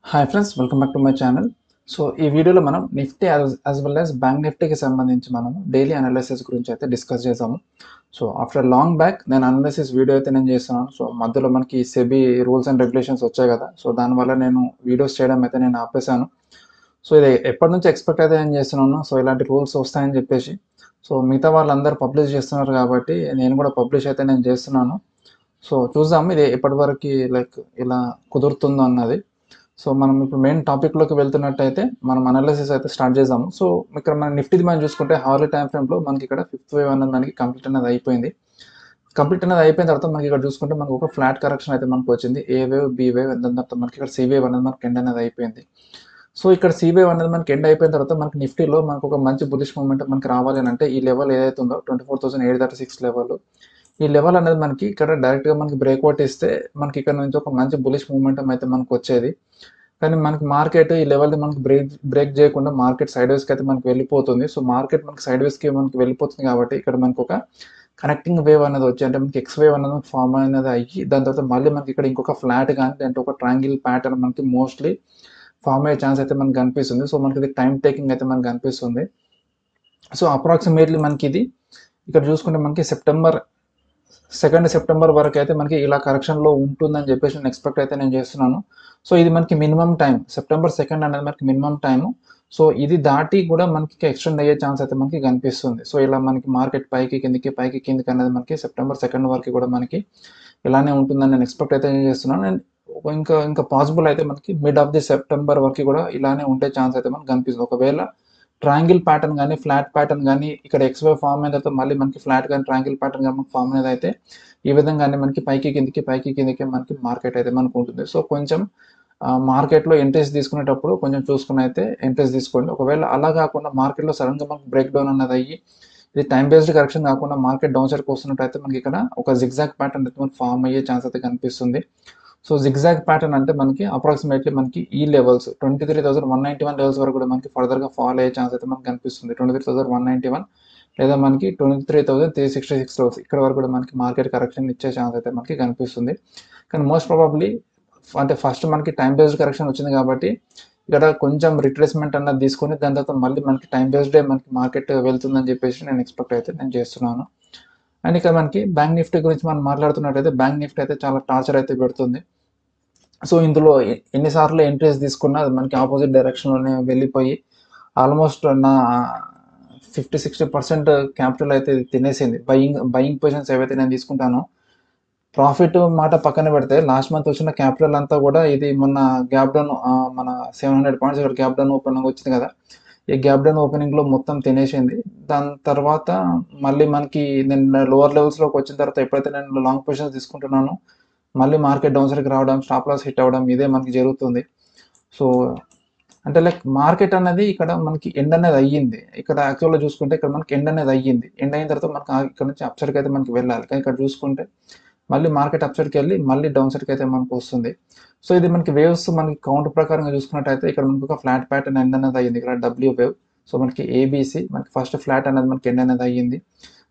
Hi friends, welcome back to my channel. So ఈ వీడియోలో మనం Nifty as well as bank నిఫ్టీకి సంబంధించి మనం డైలీ అనాలిసిస్ గురించి అయితే డిస్కస్ చేసాము. సో ఆఫ్టర్ లాంగ్ బ్యాక్ నేను అనాలిసిస్ వీడియో అయితే నేను చేస్తున్నాను. సో మధ్యలో మనకి సెబీ రూల్స్ అండ్ రెగ్యులేషన్స్ వచ్చాయి కదా, సో దానివల్ల నేను వీడియోస్ చేయడం అయితే నేను ఆపేశాను. సో ఇది ఎప్పటి నుంచి ఎక్స్పెక్ట్ అయితే నేను చేస్తున్నాను. సో ఇలాంటి రూల్స్ వస్తాయని చెప్పేసి సో మిగతా వాళ్ళందరూ పబ్లిష్ చేస్తున్నారు కాబట్టి నేను కూడా పబ్లిష్ అయితే నేను చేస్తున్నాను. సో చూద్దాం ఇది ఎప్పటివరకు లైక్ ఇలా కుదురుతుందో అన్నది. సో మనం ఇప్పుడు మెయిన్ టాపిక్లోకి వెళ్తున్నట్టయితే మనం అనాలిసిస్ అయితే స్టార్ట్ చేద్దాము. సో ఇక్కడ మన నిఫ్టీది మనం చూసుకుంటే హార్లీ టైం ఫ్రేమ్లో మనకి ఇక్కడ ఫిఫ్త్ వేవ్ అనేది మనకి కంప్లీట్ అనేది అయిపోయింది. కంప్లీట్ అనేది అయిపోయిన తర్వాత మనకి ఇక్కడ చూసుకుంటే మనకు ఒక ఫ్లాట్ కరెక్షన్ అయితే మనకు వచ్చింది. ఏ వేవ్, బి వేవ్, దాని తర్వాత మనకి ఇక్కడ సి వేవ్ అనేది మనకి ఎండ్ అనేది అయిపోయింది. సో ఇక్కడ సి వేవ్ అనేది మనకి ఎండ్ అయిపోయిన తర్వాత మనకి నిఫ్టీలో మనకు ఒక మంచి బులిష్ మూమెంట్ మనకి రావాలి అని అంటే ఈ లెవెల్ ఏదైతే ఉందో 24,836 లెవెల్, ఈ లెవెల్ అనేది మనకి ఇక్కడ డైరెక్ట్గా మనకి బ్రేక్అవుట్ ఇస్తే మనకి ఇక్కడ నుంచి ఒక మంచి బులిష్ మూమెంటం అయితే మనకు వచ్చేది. కానీ మనకి మార్కెట్ ఈ లెవెల్ని మనకి బ్రేక్ చేయకుండా మార్కెట్ సైడ్ వేస్కి అయితే మనకి వెళ్ళిపోతుంది. సో మార్కెట్ మనకి సైడ్ వేస్కి మనకి వెళ్ళిపోతుంది కాబట్టి ఇక్కడ మనకు ఒక కనెక్టింగ్ వేవ్ అనేది వచ్చి అంటే మనకి ఎక్స్ వేవ్ అనేది ఫామ్ అనేది అయ్యి దాని తర్వాత మళ్ళీ మనకి ఇక్కడ ఇంకొక ఫ్లాట్ కానీ అంటే ఒక ట్రయాంగిల్ ప్యాటర్న్ మనకి మోస్ట్లీ ఫామ్ అయ్యే ఛాన్స్ అయితే మనకి కనిపిస్తుంది. సో మనకి ఇది టైం టేకింగ్ అయితే మనకి కనిపిస్తుంది. సో అప్రాక్సిమేట్లీ మనకి ఇది ఇక్కడ చూసుకుంటే మనకి సెప్టెంబర్ వరకు అయితే మనకి ఇలా కరెక్షన్లో ఉంటుందని చెప్పేసి నేను ఎక్స్పెక్ట్ అయితే నేను చేస్తున్నాను. సో ఇది మనకి మినిమం టైం, సెప్టెంబర్ 2 అనేది మనకి మినిమం టైము. సో ఇది దాటి కూడా మనకి ఎక్స్టెండ్ అయ్యే ఛాన్స్ అయితే మనకి కనిపిస్తుంది. సో ఇలా మనకి మార్కెట్ పైకి కిందికి అనేది మనకి సెప్టెంబర్ 2 వరకు కూడా మనకి ఇలానే ఉంటుందని నేను ఎక్స్పెక్ట్ అయితే చేస్తున్నాను. అండ్ ఇంకా పాసిబుల్ అయితే మనకి మిడ్ ఆఫ్ ది సెప్టెంబర్ వరకు కూడా ఇలానే ఉండే ఛాన్స్ అయితే మనకి కనిపిస్తుంది. ఒకవేళ ట్రయాంగిల్ ప్యాటర్న్ కానీ ఫ్లాట్ ప్యాటర్న్ కానీ ఇక్కడ ఎక్స్వే ఫామ్ మీద అయితే మళ్ళీ మనకి ఫ్లాట్ కానీ ట్రయాంగిల్ ప్యాటర్న్ కానీ ఫామ్ అనేది అయితే ఈ విధంగానే మనకి పైకి కిందికి మనకి మార్కెట్ అయితే మనకు ఉంటుంది. సో కొంచెం మార్కెట్లో ఎంట్రీస్ తీసుకునేటప్పుడు కొంచెం చూసుకుని అయితే ఎంట్రీస్ తీసుకోండి. ఒకవేళ అలా కాకుండా మార్కెట్లో సడన్గా మనకి బ్రేక్ డౌన్ అన్నది అయ్యి ఇది టైం బేస్డ్ కరెక్షన్ కాకుండా మార్కెట్ డౌన్ సైడ్కి వస్తున్నట్టయితే మనకి ఇక్కడ ఒక జిగ్జాగ్ ప్యాటర్న్ అయితే మనకి ఫామ్ అయ్యే ఛాన్స్ అయితే కనిపిస్తుంది. సో జిగ్జాగ్ ప్యాటర్న్ అంటే మనకి అప్రాక్సిమేట్లీ మనకి ఈ లెవెల్స్ 23,191 లెవెల్స్ వరకు కూడా మనకి ఫర్దర్గా ఫాల్ అయ్యే ఛాన్స్ అయితే మనకి కనిపిస్తుంది. 23,191 లేదా మనకి 23,366 లెవెల్స్ ఇక్కడ వరకు కూడా మనకి మార్కెట్ కరెక్షన్ ఇచ్చే ఛాన్స్ అయితే మనకి కనిపిస్తుంది. కానీ మోస్ట్ ప్రాబబ్లీ అంటే ఫస్ట్ మనకి టైం బేస్డ్ కరెక్షన్ వచ్చింది కాబట్టి ఇక్కడ కొంచెం రిట్రేస్మెంట్ అన్నది తీసుకొని దాని తర్వాత మళ్ళీ మనకి టైం బేస్డే మనకి మార్కెట్ వెళ్తుందని చెప్పేసి నేను ఎక్స్పెక్ట్ అయితే నేను చేస్తున్నాను. అండ్ ఇక్కడ మనకి బ్యాంక్ నిఫ్టీ గురించి మనం మాట్లాడుతున్నట్టయితే బ్యాంక్ నిఫ్టీ అయితే చాలా టార్చర్ అయితే పెడుతుంది. సో ఇందులో ఎన్నిసార్లు ఎంట్రీస్ తీసుకున్నా అది మనకి ఆపోజిట్ డైరెక్షన్లోనే వెళ్ళిపోయి ఆల్మోస్ట్ నా 50-60% క్యాపిటల్ అయితే తినేసింది. బయింగ్ పొజిషన్స్ ఏవైతే నేను తీసుకుంటానో ప్రాఫిట్ మాట పక్కన పెడితే లాస్ట్ మంత్ వచ్చిన క్యాపిటల్ అంతా కూడా ఇది మొన్న గ్యాప్ డౌన్ మన 700 పాయింట్స్ ఇక్కడ గ్యాప్ డౌన్ ఓపెనింగ్ వచ్చింది కదా, ఈ గ్యాప్ డౌన్ ఓపెనింగ్లో మొత్తం తినేసింది. దాని తర్వాత మళ్ళీ మనకి నేను లోవర్ లెవెల్స్లోకి వచ్చిన తర్వాత ఎప్పుడైతే నేను లాంగ్ పొజిషన్స్ తీసుకుంటున్నానో మళ్ళీ మార్కెట్ డౌన్ సైడ్కి రావడం, స్టాప్ లాస్ హిట్ అవ్వడం ఇదే మనకి జరుగుతుంది. సో అంటే లైక్ మార్కెట్ అనేది ఇక్కడ మనకి ఎండ్ అనేది అయ్యింది. ఇక్కడ యాక్చువల్గా చూసుకుంటే ఇక్కడ మనకి ఎండ్ అనేది అయ్యింది. ఎండ్ అయిన తర్వాత మనకి ఇక్కడ నుంచి అప్ సైడ్కి అయితే మనకి వెళ్ళాలి. కానీ ఇక్కడ చూసుకుంటే మళ్ళీ మార్కెట్ అప్ సైడ్కి వెళ్ళి మళ్ళీ డౌన్ సైడ్కి అయితే మనకు వస్తుంది. సో ఇది మనకి వేవ్స్ మనకి కౌంట్ ప్రకారంగా చూసుకున్నట్టయితే ఇక్కడ మనకి ఒక ఫ్లాట్ ప్యాటర్న్ ఎండ్ అనేది అయ్యింది. ఇక్కడ డబ్ల్యూ వేవ్. సో మనకి ఏబీసీ మనకి ఫస్ట్ ఫ్లాట్ అనేది మనకి ఎండ్ అనేది అయ్యింది.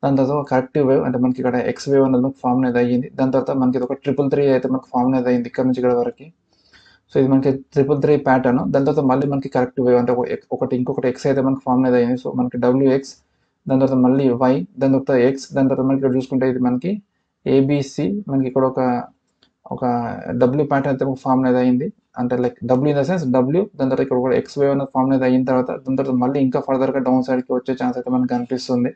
దాని తర్వాత కరెక్టివ్ వేవ్ అంటే మనకి ఇక్కడ ఎక్స్ వేవ్ అనేది మనకి ఫామ్ అనేది అయ్యింది. దాని తర్వాత మనకి ఒక 333 అయితే మనకి ఫామ్ అనేది అయ్యింది ఇక్కడ నుంచి ఇక్కడ వరకు. సో ఇది మనకి 333 ప్యాటర్న్. దాని తర్వాత మళ్ళీ మనకి కరెక్టివ్ వేవ్ అంటే ఇంకొకటి ఎక్స్ అయితే మనకి ఫామ్ అనేది అయ్యింది. సో మనకి డబ్ల్యూఎక్స్, దాని తర్వాత మళ్ళీ వై, దాని తర్వాత ఎక్స్, దాని తర్వాత మనకి ఇక్కడ చూసుకుంటే ఇది మనకి ఏబిసి, మనకి ఇక్కడ ఒక డబ్ల్యూ ప్యాటర్న్ అయితే ఫామ్ అనేది అయింది. అంటే like W in the sense W, దాని తర్వాత ఇక్కడ ఒక ఎక్స్ వేవ్ అనేది ఫామ్ అనేది అయిన తర్వాత దాని తర్వాత మళ్ళీ ఇంకా ఫర్దర్గా డౌన్ సైడ్కి వచ్చే ఛాన్స్ అయితే మనకి కనిపిస్తుంది.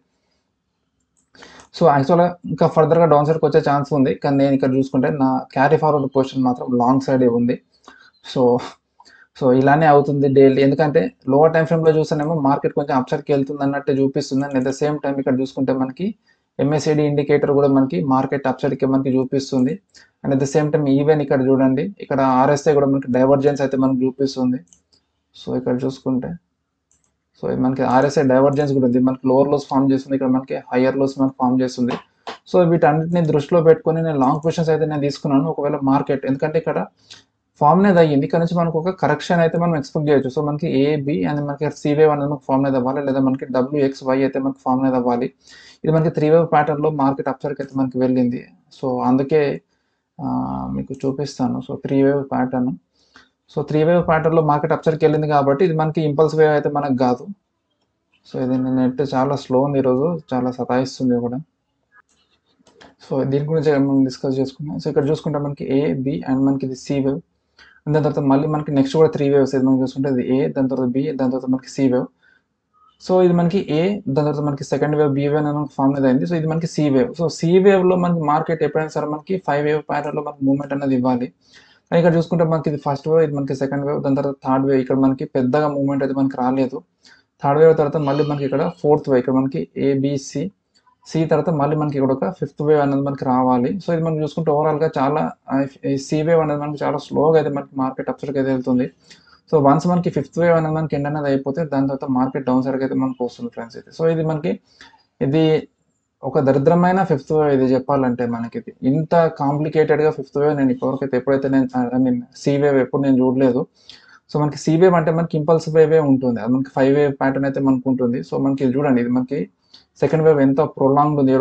సో యాక్చువల్గా ఇంకా ఫర్దర్గా డౌన్ సైడ్కి వచ్చే ఛాన్స్ ఉంది. కానీ నేను ఇక్కడ చూసుకుంటే నా క్యారీ ఫార్వర్డ్ పొజిషన్ మాత్రం లాంగ్ సైడే ఉంది. సో ఇలానే అవుతుంది డైలీ. ఎందుకంటే లోవర్ టైం ఫ్రేమ్లో చూస్తేనేమో మార్కెట్ కొంచెం అప్ సైడ్కి వెళ్తుంది అన్నట్టు చూపిస్తుంది. And at the same time ఇక్కడ చూసుకుంటే మనకి ఎంఎస్ఐడి ఇండికేటర్ కూడా మనకి మార్కెట్ అప్ సైడ్కి మనకి చూపిస్తుంది. And at the same time even ఇక్కడ చూడండి ఇక్కడ ఆర్ఎస్ఐ కూడా మనకి డైవర్జెన్స్ అయితే మనకి చూపిస్తుంది. సో ఇక్కడ చూసుకుంటే సో మనకి ఆర్ఎస్ఐ డైవర్జెన్స్ కూడా ఉంది. మనకి లోవర్ లోస్ ఫామ్ చేస్తుంది, ఇక్కడ మనకి హయ్యర్ లోస్ మనకి ఫామ్ చేస్తుంది. సో వీటన్నిటిని దృష్టిలో పెట్టుకొని నేను లాంగ్ పొజిషన్స్ అయితే నేను తీసుకున్నాను. ఒకవేళ మార్కెట్ ఎందుకంటే ఇక్కడ ఫామ్ అనేది అయ్యింది, ఇక్కడ నుంచి మనకు ఒక కరెక్షన్ అయితే మనం ఎక్స్పెక్ట్ చేయొచ్చు. సో మనకి ఏబి అండ్ మనకి సివేవ్ అనేది మనకి ఫామ్ అనేది అవ్వాలి, లేదా మనకి డబ్ల్యూఎక్స్వై అయితే మనకి ఫామ్ అనేది అవ్వాలి. ఇది మనకి 3 వేవ్ ప్యాటర్న్లో మార్కెట్ అప్సైడ్కి అయితే మనకి వెళ్ళింది. సో అందుకే మీకు చూపిస్తాను. So 3 wave pattern. So 3 wave ప్యాటర్న్లో మార్కెట్ అప్సైడ్కి వెళ్ళింది కాబట్టి ఇది మనకి ఇంపల్స్ వేవ్ అయితే మనకు కాదు. సో ఇది నెట్ చాలా స్లో ఉంది ఈరోజు, చాలా సతాయిస్తుంది కూడా. సో దీని గురించి మనం డిస్కస్ చేసుకున్నాం. సో ఇక్కడ చూసుకుంటే మనకి ఏ, బి అండ్ మనకి ఇది సి వేవ్. దాని తర్వాత మళ్ళీ మనకి నెక్స్ట్ కూడా 3 వేవ్స్ ఇది మనం చూసుకుంటే ఇది ఏ, దాని తర్వాత బి, దాని తర్వాత మనకి సి వేవ్. సో ఇది మనకి ఏ, దాని తర్వాత మనకి సెకండ్ వేవ్ బి వేవ్ అనేది మనకి ఫామ్ అనేది అయింది. సో ఇది మనకి సి వేవ్. సో సి వేవ్లో మనకి మార్కెట్ ఎప్పుడైనా సరే మనకి 5 వేవ్ ప్యాటర్న్లో మనకి మూవ్మెంట్ అనేది ఇవ్వాలి. ఇక్కడ చూసుకుంటే మనకి ఇది ఫస్ట్ వేవ్, ఇది మనకి సెకండ్ వేవ్, దాని తర్వాత థర్డ్ వేవ్. ఇక్కడ మనకి పెద్దగా మూవ్మెంట్ అయితే మనకి రాలేదు. థర్డ్ వేవ్ తర్వాత మళ్ళీ మనకి ఇక్కడ ఫోర్త్ వేవ్, ఇక్కడ మనకి ఏబిసి సి తర్వాత మళ్ళీ మనకి ఇక్కడ ఒక ఫిఫ్త్ వేవ్ అనేది మనకి రావాలి. సో ఇది మనం చూసుకుంటే ఓవరాల్గా చాలా సి వేవ్ అనేది మనకి చాలా స్లోగా అయితే మనకి మార్కెట్ అప్సైడ్కి అయితే వెళ్తుంది. సో వన్స్ మనకి ఫిఫ్త్ వేవ్ అనేది మనకి ఎండ్ అనేది అయిపోతే దాని తర్వాత మార్కెట్ డౌన్ సైడ్కి అయితే మనకు వస్తుంది ఫ్రెండ్స్ అయితే. సో ఇది మనకి ఇది ఒక దరిద్రమైన ఫిఫ్త్ వేవ్ ఇది చెప్పాలంటే మనకి. ఇది ఇంత కాంప్లికేటెడ్గా ఫిఫ్త్ వేవ్ నేను ఇప్పటివరకు అయితే ఎప్పుడైతే నేను సి వేవ్ ఎప్పుడు నేను చూడలేదు. సో మనకి సి వేవ్ అంటే మనకి ఇంపల్సివ్ వేవే ఉంటుంది, అది మనకి 5 వేవ్ ప్యాటర్న్ అయితే మనకు ఉంటుంది. సో మనకి చూడండి ఇది మనకి సెకండ్ వేవ్ ఎంత ప్రొలాంగ్డ్ ఉంది.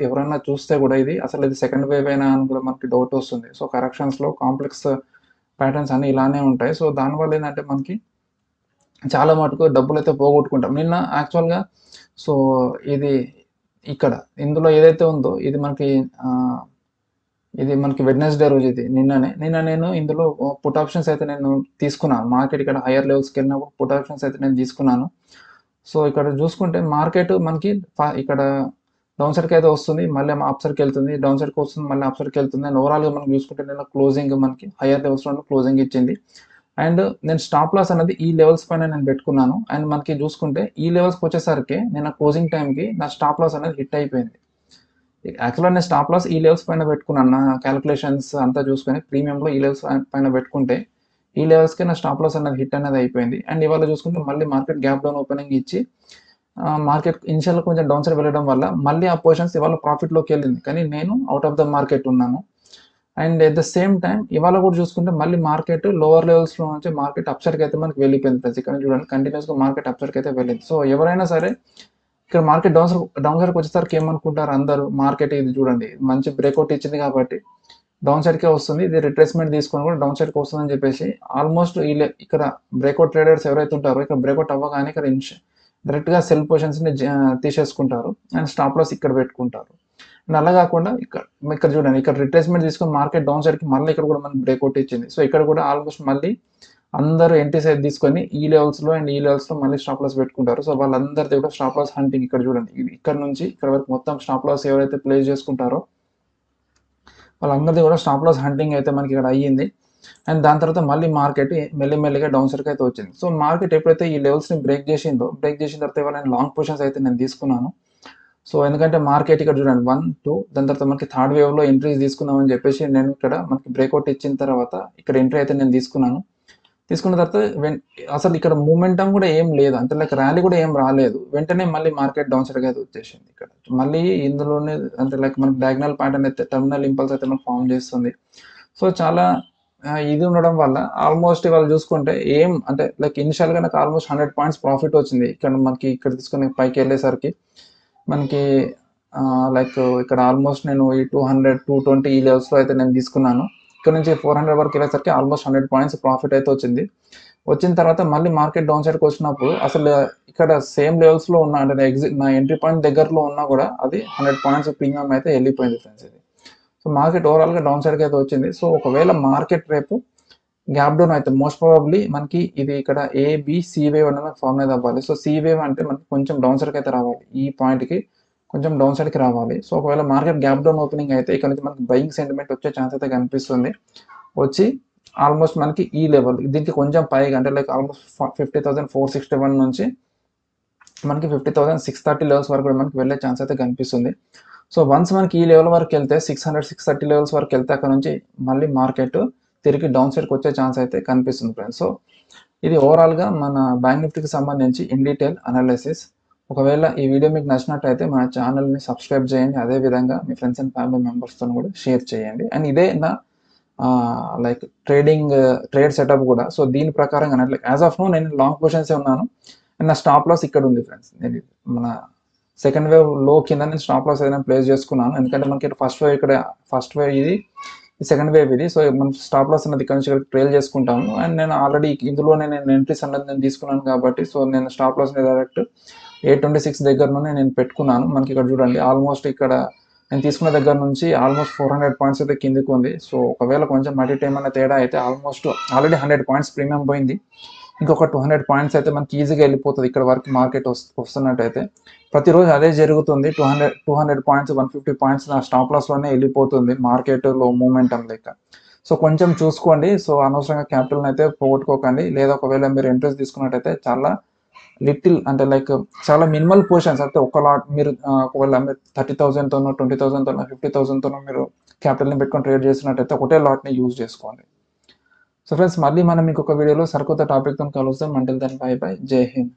ఎవరైనా చూస్తే కూడా ఇది అసలు ఇది సెకండ్ వేవ్ అయినా అని కూడా మనకి డౌట్ వస్తుంది. సో కరెక్షన్స్లో కాంప్లెక్స్ ప్యాటర్న్స్ అన్నీ ఇలానే ఉంటాయి. సో దానివల్ల ఏంటంటే మనకి చాలా మటుకు డబ్బులు అయితే పోగొట్టుకుంటాం. నిన్న యాక్చువల్గా సో ఇది ఇక్కడ ఇందులో ఏదైతే ఉందో ఇది మనకి వెడ్నెస్డే రోజు, ఇది నిన్న నేను ఇందులో పుట్ ఆప్షన్స్ అయితే నేను తీసుకున్నాను. మార్కెట్ ఇక్కడ హైయర్ లెవెల్స్కి వెళ్ళినప్పుడు పుట్ ఆప్షన్స్ అయితే నేను తీసుకున్నాను. సో ఇక్కడ చూసుకుంటే మార్కెట్ మనకి ఇక్కడ డౌన్ సైడ్కి అయితే వస్తుంది, మళ్ళీ అప్ సైడ్కి వెళ్తుంది, డౌన్ సైడ్కి వస్తుంది, మళ్ళీ అప్ సైడ్కి వెళ్తుంది. అండ్ ఓవరాల్గా మనం చూసుకుంటే నేను క్లోజింగ్ మనకి హైయర్ లెవెల్స్లో క్లోజింగ్ ఇచ్చింది. అండ్ నేను స్టాప్ లాస్ అనేది ఈ లెవెల్స్ పైన నేను పెట్టుకున్నాను. అండ్ మనకి చూసుకుంటే ఈ లెవెల్స్కి వచ్చేసరికి నేను క్లోజింగ్ టైంకి నా స్టాప్ లాస్ అనేది హిట్ అయిపోయింది. యాక్చువల్గా నేను స్టాప్ లాస్ ఈ లెవెల్స్ పైన పెట్టుకున్నాను. నా క్యాలిక్యులేషన్స్ అంతా చూసుకొని ప్రీమియంలో ఈ లెవెల్స్ పైన పెట్టుకుంటే ఈ లెవెల్స్కి నా స్టాప్ లాస్ అనేది హిట్ అనేది అయిపోయింది. అండ్ ఇవాళ చూసుకుంటే మళ్ళీ మార్కెట్ గ్యాప్ డౌన్ ఓపెనింగ్ ఇచ్చి మార్కెట్ ఇనిషియల్గా కొంచెం డౌన్ సైడ్ వెళ్ళడం వల్ల మళ్ళీ ఆ పొజిషన్స్ ఇవాళ ప్రాఫిట్లోకి వెళ్ళింది, కానీ నేను అవుట్ ఆఫ్ ద మార్కెట్ ఉన్నాను. And at the same time ఇవాళ కూడా చూసుకుంటే మళ్ళీ మార్కెట్ లోవర్ లెవెల్స్లో నుంచి మార్కెట్ అప్ సైడ్కి అయితే మనకి వెళ్ళిపోయింది ఫ్రెండ్స్. ఇక్కడ చూడండి కంటిన్యూస్గా మార్కెట్ అప్ సైడ్కి అయితే వెళ్ళింది. సో ఎవరైనా సరే ఇక్కడ మార్కెట్ డౌన్ సైడ్కి వచ్చేసరికి ఏమనుకుంటారు అందరూ, మార్కెట్ ఇది చూడండి మంచి బ్రేక్అవుట్ ఇచ్చింది కాబట్టి డౌన్ సైడ్కే వస్తుంది, ఇది రిట్రేస్మెంట్ తీసుకొని కూడా డౌన్ సైడ్కి వస్తుంది అని చెప్పేసి ఆల్మోస్ట్ ఇక్కడ బ్రేక్అవుట్ ట్రేడర్స్ ఎవరైతే ఉంటారో ఇక్కడ బ్రేక్అవుట్ అవ్వగానే ఇక్కడ డైరెక్ట్గా సెల్ పొజిషన్స్ని తీసేసుకుంటారు అండ్ స్టాప్ లాస్ ఇక్కడ పెట్టుకుంటారు. అండ్ అలా కాకుండా ఇక్కడ చూడండి ఇక్కడ రిట్రేస్మెంట్ తీసుకొని మార్కెట్ డౌన్ సైడ్కి మళ్ళీ ఇక్కడ కూడా మనకి బ్రేక్అవుట్ ఇచ్చింది. సో ఇక్కడ కూడా ఆల్మోస్ట్ మళ్ళీ అందరూ ఎంట్రీ సైడ్ తీసుకొని ఈ లెవెల్స్లో అండ్ ఈ లెవెల్స్లో మళ్ళీ స్టాప్ లాస్ పెట్టుకుంటారు. సో వాళ్ళందరిది కూడా స్టాప్ లాస్ హంటింగ్ ఇక్కడ చూడండి, ఇక్కడ నుంచి ఇక్కడ వరకు మొత్తం స్టాప్ లాస్ ఎవరైతే ప్లేస్ చేసుకుంటారో వాళ్ళందరిది కూడా స్టాప్ లాస్ హంటింగ్ అయితే మనకి ఇక్కడ అయ్యింది. అండ్ దాని తర్వాత మళ్ళీ మార్కెట్ మెల్లిమెల్లిగా డౌన్ సైడ్కి అయితే వచ్చింది. సో మార్కెట్ ఎప్పుడైతే ఈ లెవెల్స్ని బ్రేక్ చేసిన తర్వాత ఇవాళ నేను లాంగ్ పొజిషన్స్ అయితే నేను తీసుకున్నాను. సో ఎందుకంటే మార్కెట్ ఇక్కడ చూడండి 1, 2 దాని తర్వాత మనకి థర్డ్ వేవ్లో ఎంట్రీస్ తీసుకుందామని చెప్పేసి నేను ఇక్కడ మనకి బ్రేక్అవుట్ ఇచ్చిన తర్వాత ఇక్కడ ఎంట్రీ అయితే నేను తీసుకున్న తర్వాత అసలు ఇక్కడ మూమెంటం కూడా ఏం లేదు, అంటే లైక్ ర్యాలీ కూడా ఏం రాలేదు. వెంటనే మళ్ళీ మార్కెట్ డౌన్ సైడ్కి అయితే వచ్చేసింది. ఇక్కడ మళ్ళీ ఇందులోనే అంటే లైక్ మనకి డయాగ్నల్ ప్యాటర్న్ అయితే టర్మినల్ ఇంపల్స్ అయితే మనకు ఫామ్ చేస్తుంది. సో చాలా ఇది ఉండడం వల్ల ఆల్మోస్ట్ ఇవాళ చూసుకుంటే అంటే లైక్ ఇనిషియల్గా నాకు ఆల్మోస్ట్ 100 పాయింట్స్ ప్రాఫిట్ వచ్చింది. ఇక్కడ తీసుకుని పైకి వెళ్ళేసరికి మనకి లైక్ ఇక్కడ ఆల్మోస్ట్ నేను ఈ 200, 220 ఈ లెవెల్స్లో అయితే నేను తీసుకున్నాను. ఇక్కడ నుంచి 400 వరకు వెళ్ళేసరికి ఆల్మోస్ట్ 100 పాయింట్స్ ప్రాఫిట్ అయితే వచ్చిన తర్వాత మళ్ళీ మార్కెట్ డౌన్ సైడ్కి వచ్చినప్పుడు అసలు ఇక్కడ సేమ్ లెవెల్స్లో ఉన్న అంటే నా ఎంట్రీ పాయింట్ దగ్గరలో ఉన్నా కూడా అది 100 పాయింట్స్ ప్రీమియం అయితే వెళ్ళిపోయింది ఫ్రెండ్స్ ఇది. సో మార్కెట్ ఓవరాల్గా డౌన్ సైడ్కి అయితే వచ్చింది. సో ఒకవేళ మార్కెట్ రేపు గ్యాప్ డౌన్ అయితే మోస్ట్ ప్రాబబ్లీ మనకి ఇది ఇక్కడ సి వేవ్ అనేది ఫామ్ అనేది అవ్వాలి. సో సి వేవ్ అంటే మనకి కొంచెం డౌన్ సైడ్కి అయితే రావాలి, ఈ పాయింట్కి కొంచెం డౌన్ సైడ్కి రావాలి. సో ఒకవేళ మార్కెట్ గ్యాప్ డౌన్ ఓపెనింగ్ అయితే ఇక్కడ నుంచి మనకి బయింగ్ సెంటిమెంట్ వచ్చే ఛాన్స్ అయితే కనిపిస్తుంది. వచ్చి ఆల్మోస్ట్ మనకి ఈ లెవెల్ దీనికి కొంచెం పైగా అంటే లైక్ ఆల్మోస్ట్ 50,461 నుంచి మనకి 50,630 లెవెల్స్ వరకు కూడా మనకి వెళ్ళే ఛాన్స్ అయితే కనిపిస్తుంది. సో వన్స్ మనకి ఈ లెవెల్ వరకు వెళ్తే 600, 630 లెవెల్స్ వరకు వెళ్తే అక్కడ నుంచి మళ్ళీ మార్కెట్ తిరిగి డౌన్ సైడ్కి వచ్చే ఛాన్స్ అయితే కనిపిస్తుంది ఫ్రెండ్స్. సో ఇది ఓవరాల్గా మన బ్యాంక్ నిఫ్టీకి సంబంధించి ఇన్ డీటెయిల్ అనాలిసిస్. ఒకవేళ ఈ వీడియో మీకు నచ్చినట్లయితే మన ఛానల్ని సబ్స్క్రైబ్ చేయండి, అదేవిధంగా మీ ఫ్రెండ్స్ అండ్ ఫ్యామిలీ మెంబర్స్తో కూడా షేర్ చేయండి. అండ్ ఇదే నా లైక్ ట్రేడ్ సెటప్ కూడా. సో దీని ప్రకారంగా లైక్ యాజ్ ఆఫ్ నో నేను లాంగ్ పొజిషన్సే ఉన్నాను అండ్ నా స్టాప్ లాస్ ఇక్కడ ఉంది ఫ్రెండ్స్. నేను మన సెకండ్ వేవ్ లో కింద నేను స్టాప్ లాస్ ఏదైనా ప్లేస్ చేసుకున్నాను, ఎందుకంటే మనకి ఫస్ట్ వేవ్ ఇది ఈ సెకండ్ వేవ్ ఇది. సో మనం స్టాప్ లాస్ అనేది ఇక్కడ నుంచి ఇక్కడ ట్రైల్ చేసుకుంటాము. అండ్ నేను ఆల్రెడీ ఇందులోనే నేను ఎంట్రీస్ అనేది నేను తీసుకున్నాను కాబట్టి సో నేను స్టాప్ లాస్ డైరెక్ట్ 826 దగ్గర నుండి నేను పెట్టుకున్నాను. మనకి ఇక్కడ చూడండి ఆల్మోస్ట్ ఇక్కడ నేను తీసుకున్న దగ్గర నుంచి ఆల్మోస్ట్ 400 పాయింట్స్ అయితే కిందికి ఉంది. సో ఒకవేళ కొంచెం అటు ఇటు ఏమైనా తేడా అయితే ఆల్మోస్ట్ ఆల్రెడీ 100 పాయింట్స్ ప్రీమియం పోయింది. ఇంకొక 200 పాయింట్స్ అయితే మనకి ఈజీగా వెళ్ళిపోతుంది ఇక్కడ వరకు మార్కెట్ వస్తున్నట్టయితే. ప్రతిరోజు అదే జరుగుతుంది. 200 పాయింట్స్ 150 పాయింట్స్ నా స్టాప్ లాస్లోనే వెళ్ళిపోతుంది మార్కెట్లో మూమెంటం లెక్క. సో కొంచెం చూసుకోండి. సో అనవసరంగా క్యాపిటల్ని అయితే పోగొట్టుకోకండి. లేదా ఒకవేళ మీరు ఇంట్రెస్ట్ తీసుకున్నట్టయితే చాలా లిటిల్ అంటే లైక్ చాలా మినిమల్ పొజిషన్స్ అయితే ఒక లాట్ మీరు ఒకవేళ మీరు 30,000తోనో 20,000తోనో 50,000తోనో మీరు క్యాపిటల్ని పెట్టుకొని ట్రేడ్ చేసినట్టయితే ఒకటే లాట్ని యూజ్ చేసుకోండి. సో ఫ్రెండ్స్ మళ్ళీ మనం ఇంకొక వీడియోలో సరికొత్త టాపిక్తో కలుస్తాం. Until then bye bye. జై హింద్.